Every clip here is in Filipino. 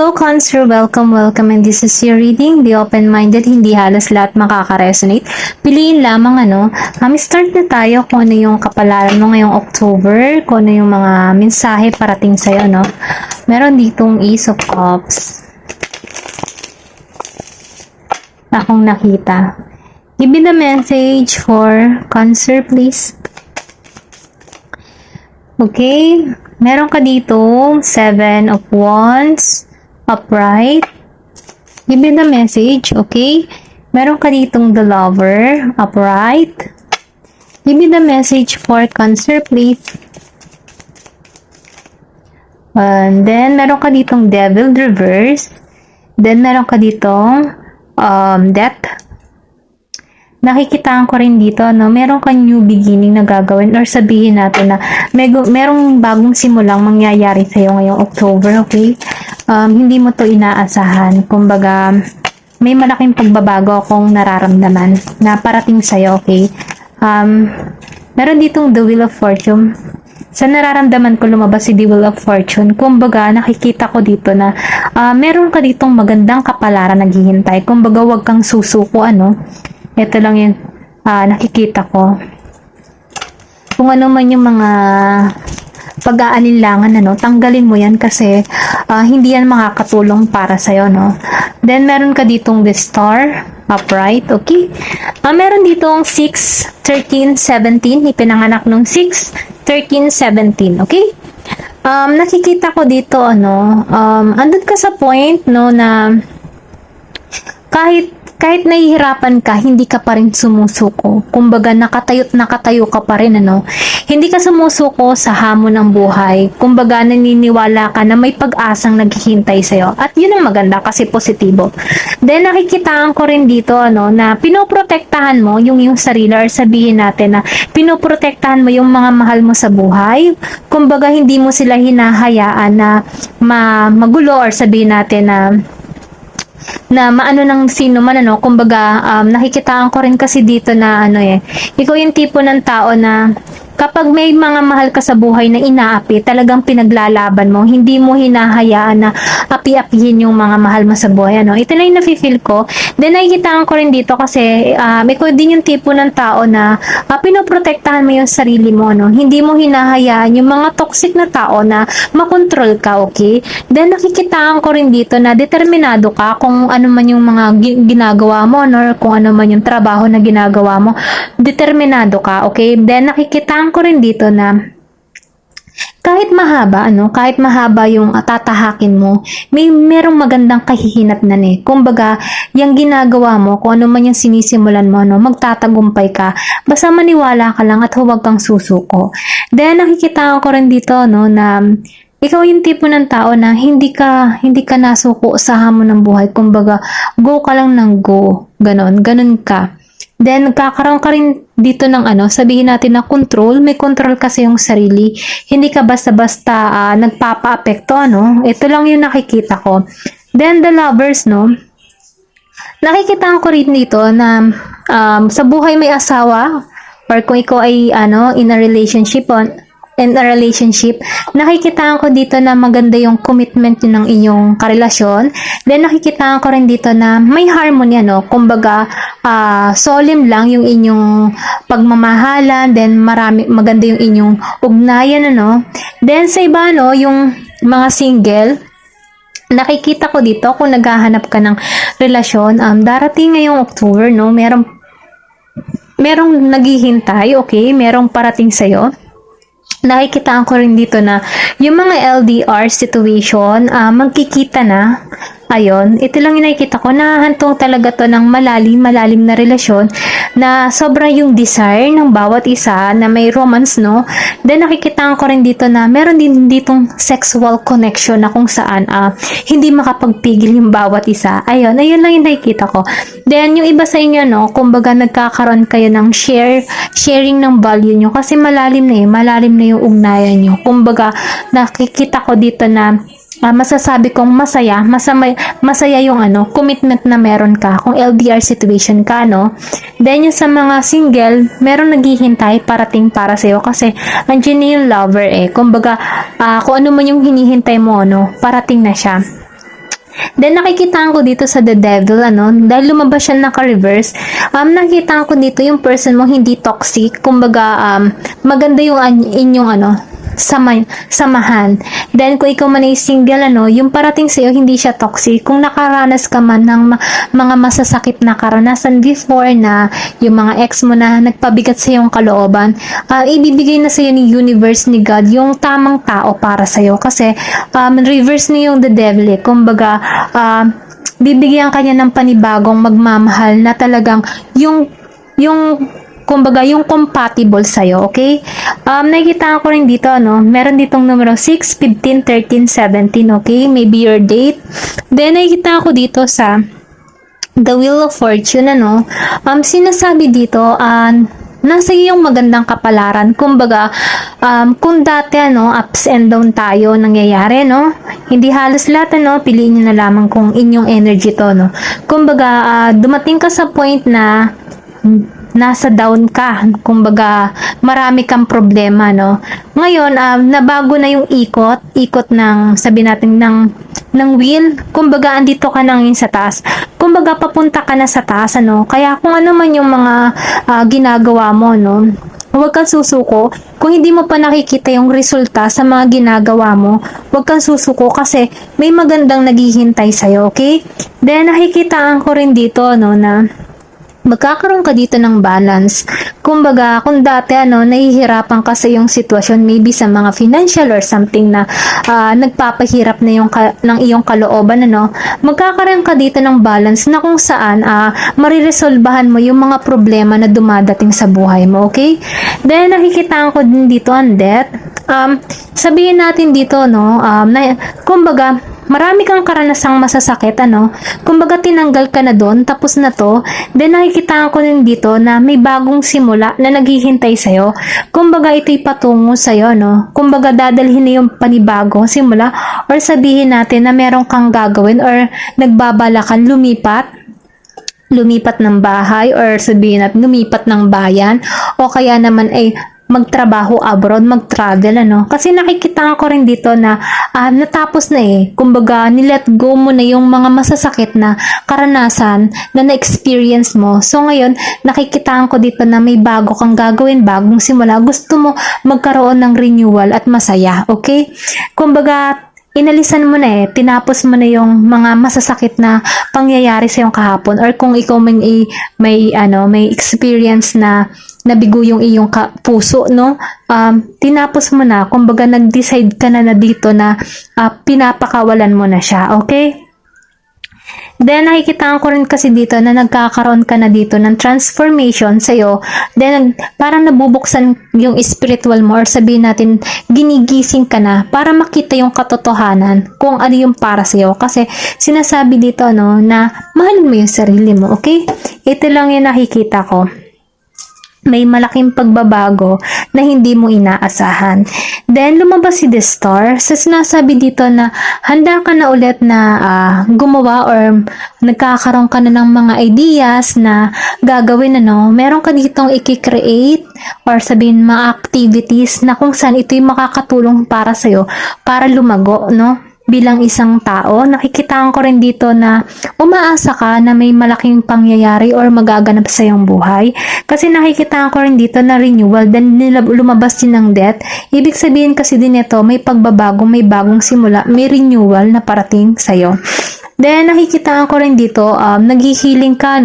Hello, Cancer! Welcome, and this is your reading. Be open-minded, hindi halos lahat makaka-resonate. Piliin lamang start na tayo kung ano yung kapalaran mo ngayong October, kung ano yung mga mensahe parating sa'yo, no? Meron ditong Ace of Cups. Akong nakita. Give me the message for Cancer, please. Okay. Meron ka dito, 7 of Wands, upright. Give me the message, okay? Meron ka ditong the Lover, upright. Give me the message for Cancer, please. And then, meron ka ditong Devil, reverse. Then, meron ka ditong Death. Nakikitaan ko rin dito, no? Meron kang new beginning na gagawin or sabihin natin na merong bagong simulang mangyayari sa'yo ngayong October, okay? Hindi mo to inaasahan. Kumbaga, may malaking pagbabago akong nararamdaman na parating sa'yo, okay? Meron ditong the Wheel of Fortune. Sa nararamdaman ko lumabas si the Wheel of Fortune. Kumbaga, nakikita ko dito na meron ka ditong magandang kapalaran naghihintay. Kumbaga, wag kang susuko, Ito lang yung nakikita ko. Kung ano man yung mga pag-aalinlangan, tanggalin mo yan kasi hindi yan makakatulong para sa'yo, no? Then, meron ka ditong the Star, upright, okay? Meron ditong 6, 13, 17, ipinanganak nung 6, 13, 17, okay? Nakikita ko dito, andun ka sa point, no, na kahit nahihirapan ka, hindi ka pa rin sumusuko. Kumbaga, nakatayo ka pa rin, Hindi ka sumusuko sa hamon ng buhay. Kumbaga, naniniwala ka na may pag-asang naghihintay sa'yo. At yun ang maganda kasi positibo. Then, nakikitaan ko rin dito, na pinoprotektahan mo yung sarili or sabihin natin na pinoprotektahan mo yung mga mahal mo sa buhay. Kumbaga, hindi mo sila hinahayaan na magulo or sabihin natin na maano ng sino man, kumbaga, nakikitaan ko rin kasi dito na, ikaw yung tipo ng tao na kapag may mga mahal ka sa buhay na inaapi, talagang pinaglalaban mo, hindi mo hinahayaan na api-apihin yung mga mahal mo sa buhay, Ito na yung nafe-feel ko. Then, nakikitaan ko rin dito kasi, ikaw din yung tipo ng tao na pinoprotektahan mo yung sarili mo, Hindi mo hinahayaan yung mga toxic na tao na makontrol ka, okay? Then, nakikitaan ko rin dito na determinado ka kung ano man yung mga ginagawa mo, or kung ano man yung trabaho na ginagawa mo, determinado ka, okay? Then, nakikitaan ko rin dito na kahit mahaba yung tatahakin mo, merong magandang kahihinatnan. Kumbaga, yung ginagawa mo, kung ano man yung sinisimulan mo, magtatagumpay ka. Basta maniwala ka lang at huwag kang susuko. Then, nakikita ko rin dito, na ikaw yung tipo ng tao na hindi ka nasuko sa hamon ng buhay. Kumbaga, go ka lang ng go. Ganon ka. Then, kakaroon ka rin dito ng sabihin natin na control. May control kasi yung sarili. Hindi ka basta-basta nagpapa-apekto, Ito lang yung nakikita ko. Then, the Lovers, nakikita ko rin dito na sa buhay may asawa or kung ikaw ay in a relationship, nakikita ko dito na maganda yung commitment ng inyong karelasyon. Then, nakikita ko rin dito na may harmony, Kumbaga, solemn lang yung inyong pagmamahalan. Then, maganda yung inyong ugnayan, Then, sa iba, yung mga single, nakikita ko dito kung naghahanap ka ng relasyon, darating ngayong October, merong naghihintay, okay? Merong parating sa'yo. Nakikita ko rin dito na yung mga LDR situation, magkikita na. Ayun, ito lang yung nakikita ko. Nahahantong talaga to ng malalim na relasyon na sobra yung desire ng bawat isa na may romance, Then, nakikita ko rin dito na meron din ditong sexual connection na kung saan hindi makapagpigil yung bawat isa. Ayun lang yung nakikita ko. Then, yung iba sa inyo, kumbaga nagkakaroon kayo ng sharing ng value nyo kasi malalim na yung ugnayan nyo. Kumbaga, nakikita ko dito na masasabi kong masaya yung commitment na meron ka kung LDR situation ka, Then, yung sa mga single, meron naghihintay parating para sa'yo kasi andyan yung lover, Kumbaga, kung ano man yung hinihintay mo, parating na siya. Then nakikita ko dito sa The Devil, dahil lumabas siya naka-reverse, nakikita ko dito yung person mo hindi toxic, kumbaga, maganda yung inyong, samahan. Then, kung ikaw man ay single, yung parating sa'yo, hindi siya toxic. Kung nakaranas ka man ng mga masasakit na karanasan before na yung mga ex mo na nagpabigat sa yung kalooban, ibibigay na sa'yo ni universe, ni God, yung tamang tao para sa'yo. Kasi, reverse niyo yung The Devil, kumbaga, bibigyan kanya ng panibagong magmamahal na talagang kumbaga, yung compatible sa'yo, okay? Nakikita ko rin dito, meron ditong numero 6, 15, 13, 17, okay? Maybe your date. Then, nakikita ko dito sa The Wheel of Fortune, sinasabi dito, nasa iyong magandang kapalaran. Kumbaga, kung dati, ups and down tayo nangyayari, hindi halos lahat, piliin nyo na lamang kung inyong energy to, Kumbaga, dumating ka sa point na nasa down ka, kumbaga marami kang problema, Ngayon, nabago na yung ikot ng, sabi natin, ng wheel, kumbaga andito ka na ngayon sa taas, kumbaga papunta ka na sa taas, kaya kung ano man yung mga ginagawa mo, huwag kang susuko. Kung hindi mo pa nakikita yung resulta sa mga ginagawa mo, huwag kang susuko kasi may magandang naghihintay sa'yo, okay? Then, nakikitaan ko rin dito, na magkakaroon ka dito ng balance. Kumbaga, kung dati, nahihirapan ka sa yung sitwasyon, maybe sa mga financial or something na nagpapahirap na ng iyong kalooban, magkakaroon ka dito ng balance na kung saan mariresolbahan mo yung mga problema na dumadating sa buhay mo, okay? Then, nakikita ko din dito ang death. Sabihin natin dito, kumbaga, marami kang karanasang masasakit, kumbaga tinanggal ka na doon, tapos na to, then nakikita ko din dito na may bagong simula na naghihintay sa'yo, kumbaga ito'y patungo sa'yo, kumbaga dadalhin na yung panibagong simula, or sabihin natin na meron kang gagawin or nagbabalakan lumipat ng bahay, or sabihin natin lumipat ng bayan, o kaya naman ay magtrabaho abroad, mag-travel, Kasi nakikita ko rin dito na natapos na kumbaga, nilet go mo na yung mga masasakit na karanasan na na-experience mo. So, ngayon, nakikita ko dito na may bago kang gagawin, bagong simula. Gusto mo magkaroon ng renewal at masaya, okay? Kumbaga, inalisan mo na tinapos mo na yung mga masasakit na pangyayari sa iyong kahapon, or kung ikaw may experience na nabigo yung iyong puso, tinapos mo na, kumbaga nag-decide ka na dito na pinapakawalan mo na siya, okay? Then, nakikita ko rin kasi dito na nagkakaroon ka na dito ng transformation sa'yo. Then, parang nabubuksan yung spiritual mo, or sabihin natin, ginigising ka na para makita yung katotohanan kung ano yung para sa'yo. Kasi, sinasabi dito, na mahalin mo yung sarili mo, okay? Ito lang yung nakikita ko. May malaking pagbabago na hindi mo inaasahan. Then, lumabas si The Star. So, sinasabi dito na handa ka na ulit na gumawa, or nagkakaroon ka na ng mga ideas na gagawin, meron ka ditong i-create, or sabihin mga activities na kung saan ito'y makakatulong para sa'yo, para lumago, bilang isang tao. Nakikita ko rin dito na umaasa ka na may malaking pangyayari or magaganap sa iyong buhay. Kasi nakikita ko rin dito na renewal, then lumabas din ng death. Ibig sabihin kasi din ito, may pagbabago, may bagong simula, may renewal na parating sa iyo. Then nakikita ko rin dito, naghihiling ka,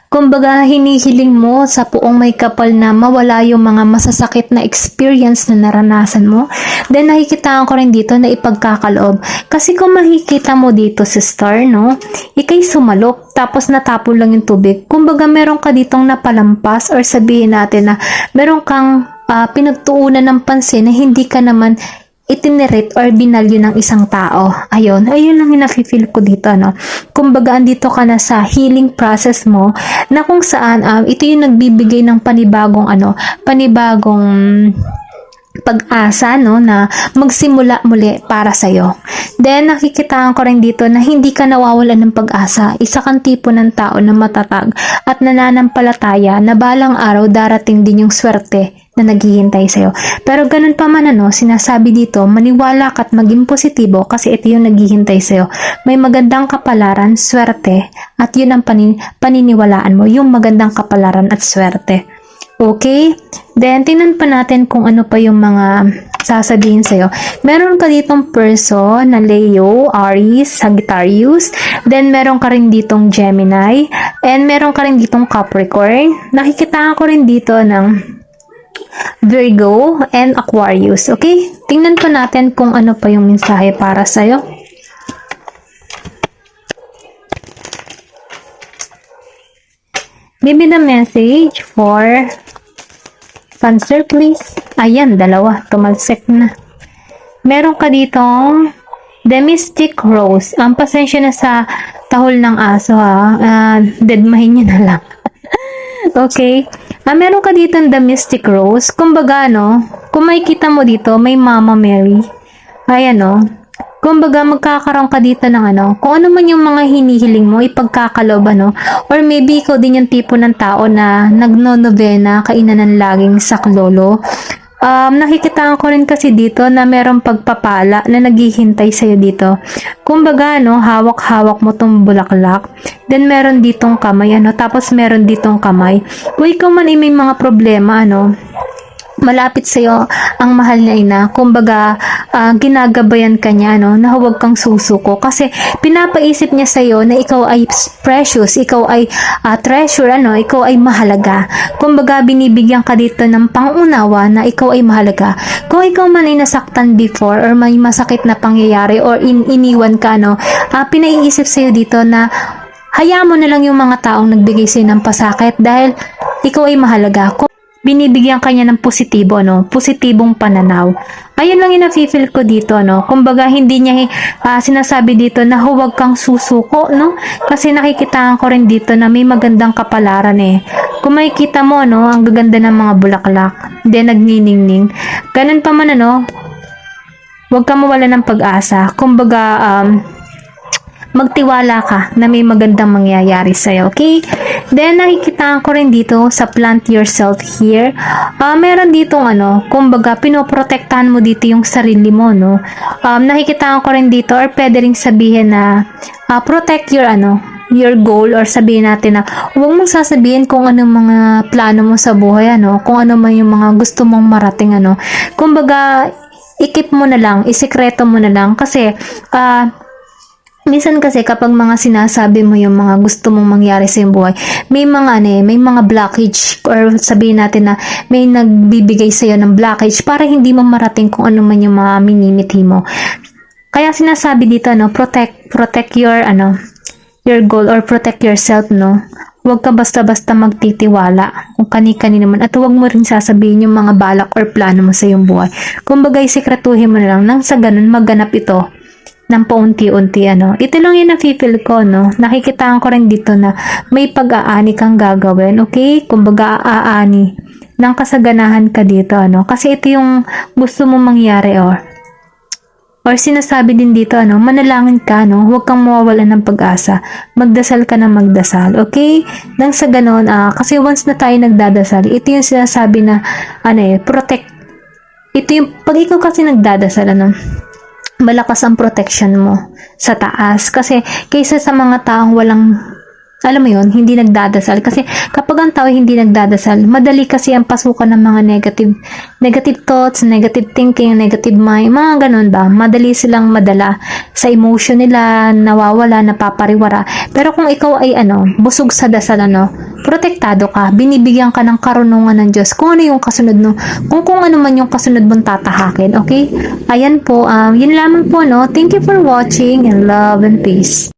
kumbaga, hinihiling mo sa puong may kapal na mawala yung mga masasakit na experience na naranasan mo. Then, nakikita ko rin dito na ipagkakaloob. Kasi kung makikita mo dito si Star, ikay sumalop, tapos natapon lang yung tubig. Kumbaga, meron ka ditong napalampas, or sabihin natin na meron kang pinagtuunan ng pansin na hindi ka naman itinerate or binalyo ng isang tao. Ayun lang yung nafe-feel ko dito, Kumbaga, andito ka na sa healing process mo, na kung saan, ito yung nagbibigay ng panibagong pag-asa, na magsimula muli para sa'yo. Then, nakikita ko rin dito na hindi ka nawawalan ng pag-asa. Isa kang tipo ng tao na matatag at nananampalataya na balang araw darating din yung swerte na naghihintay sa'yo. Pero ganun pa man sinasabi dito, maniwala ka at maging positibo kasi ito yung naghihintay sa'yo. May magandang kapalaran, swerte, at yun ang paniniwalaan mo, yung magandang kapalaran at swerte. Okay? Then, tingnan pa natin kung ano pa yung mga sasabihin sa'yo. Meron ka ditong person na Leo, Aries, Sagittarius. Then, meron ka rin ditong Gemini. And meron ka rin ditong Capricorn. Nakikita ko rin dito ng Virgo and Aquarius. Okay? Tingnan pa natin kung ano pa yung mensahe para sa'yo. Give me the message for Cancer, please. Ayan, dalawa. Tumalsik na. Meron ka ditong The Mystic Rose. Ang pasensya na sa tahol ng aso, ha. Deadmahin nyo na lang. Okay. Meron ka dito The Mystic Rose. Kumbaga, kung makikita mo dito, may Mama Mary. Ayan, kumbaga, magkakaroon ka dito ng kung ano man yung mga hinihiling mo, ipagkakalob, or maybe ikaw din yung tipo ng tao na nagno-novena, kainan ng laging saklolo. Nakikita ko rin kasi dito na merong pagpapala na naghihintay sa'yo dito. Kumbaga, hawak-hawak mo tong bulaklak. Then, meron ditong kamay, tapos meron ditong kamay. Kung ikaw man ay may mga problema, malapit sa'yo ang mahal na ina. Kumbaga, ginagabayan ka niya, na huwag kang susuko. Kasi, pinapaisip niya sa'yo na ikaw ay precious, ikaw ay treasure, ikaw ay mahalaga. Kumbaga, binibigyan ka dito ng pangunawa na ikaw ay mahalaga. Kung ikaw man ay nasaktan before or may masakit na pangyayari or iniwan ka, pinaiisip sa'yo dito na hayaan mo na lang yung mga taong nagbigay sa'yo ng pasakit dahil ikaw ay mahalaga. Binibigyan kanya ng positibo, positibong pananaw. Ayun lang yung nafe-feel ko dito, Kumbaga, hindi niya sinasabi dito na huwag kang susuko, Kasi nakikita ko rin dito na may magandang kapalaran, Kung makikita mo, ang gaganda ng mga bulaklak. Then, nagniningning. Ganun pa man, huwag kang mawala ng pag-asa. Kumbaga, magtiwala ka na may magandang mangyayari sa'yo, okay? Then, nakikita ko rin dito sa plant yourself here. Meron ditong kumbaga, pinoprotektahan mo dito yung sarili mo, nakikita ko rin dito or pwede rin sabihin na protect your your goal or sabihin natin na huwag mong sasabihin kung anong mga plano mo sa buhay, kung ano man yung mga gusto mong marating, Kumbaga, ikip mo na lang, isikreto mo na lang kasi, minsan kasi kapag mga sinasabi mo yung mga gusto mong mangyari sa iyong buhay, may mga blockage or sabihin natin na may nagbibigay sa iyo ng blockage para hindi mo marating kung ano man yung mga minimiti mo. Kaya sinasabi dito, protect your goal or protect yourself, Huwag ka basta-basta magtitiwala kung kani-kani naman at huwag mo rin sasabihin yung mga balak or plano mo sa iyong buhay. Kumbaga, isikretuhin mo na lang nang sa ganun maganap ito ng paunti-unti, Ito lang yung nafe-feel ko, Nakikita ko rin dito na may pag-aani kang gagawin, okay? Kumbaga, aani ng kasaganahan ka dito, Kasi ito yung gusto mo mangyari, or sinasabi din dito, manalangin ka, Huwag kang mawawalan ng pag-asa. Magdasal ka na magdasal, okay? Nang sa ganon, kasi once na tayo nagdadasal, ito yung sinasabi na, protect. Ito yung, pag ikaw kasi nagdadasal, malakas ang protection mo sa taas. Kasi, kaysa sa mga taong walang, alam mo yun, hindi nagdadasal. Kasi, kapag ang tao hindi nagdadasal, madali kasi ang pasukan ng mga negative thoughts, negative thinking, negative mind, mga ganun ba? Madali silang madala sa emotion nila, nawawala, napapariwara. Pero kung ikaw ay, busog sa dasal, protektado ka, binibigyan ka ng karunungan ng Diyos. Kung ano yung kasunod mo, kung ano man yung kasunod mong tatahakin, okay? Ayan po, yun lamang po, Thank you for watching and love and peace.